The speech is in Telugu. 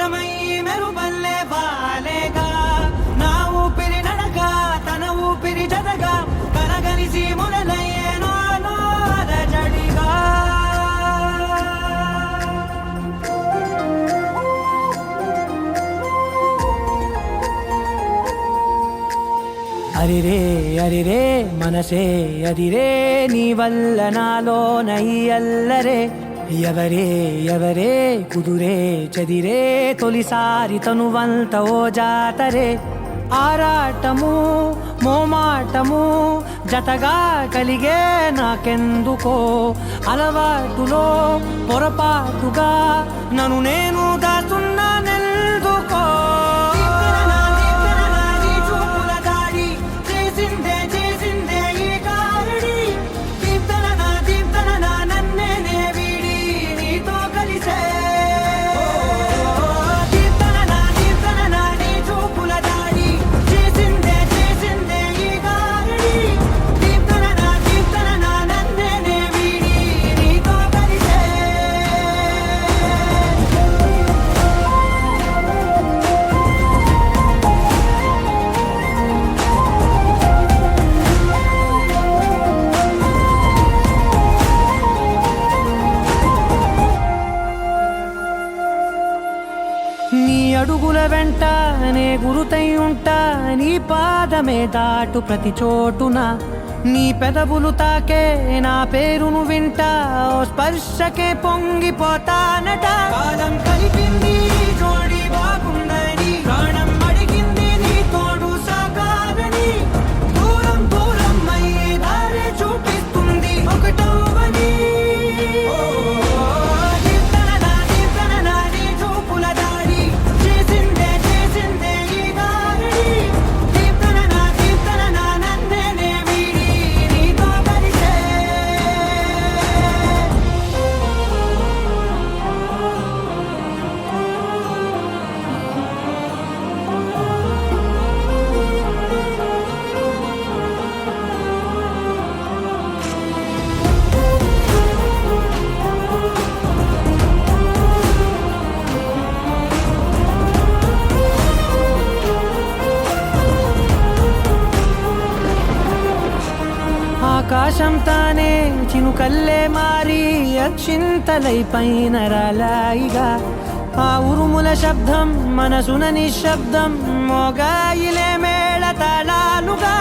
కిరణమై మెరుపల్లే వాలేగా నా ఊపిరి నడక తన ఊపిరి జతగా కలగలిసి మొదలయ్యేనో అలజడిగా అరిరే అరిరే మనసే అదిరే నీ వల్ల నాలో నయ్యల్లరే ఎవరే ఎవరే కుదురే చదిరే తొలిసారి తనువంత ఓ జాతరే ఆరాటము మోమాటము జతగా కలిగే నాకెందుకో అలవాటులో పొరపాటుగా నన్ను నేను దాస్తున్నానెందుకో నీ అడుగుల వెంట నే గురుతై ఉంటా నీ పాదమే దాటు ప్రతి చోటున నీ పెదవులు తాకే నా పేరును వింటా ఓ స్పర్శకే పొంగిపోతానట కాలం కలిపింది జోడి బాగుందని ప్రాణం అడిగింది నీ తోడు సాగాలని దూరం దూరం అయ్యే దారి చూపిస్తుంది ఒకటవని ఆకాశం తానే చినుకల్లే మారి అక్షింతలై పైన రాలాయిగా ఆ ఉరుముల శబ్దం మనసున నిశ్శబ్దం మోగాయిలే మేళ తాళాలుగా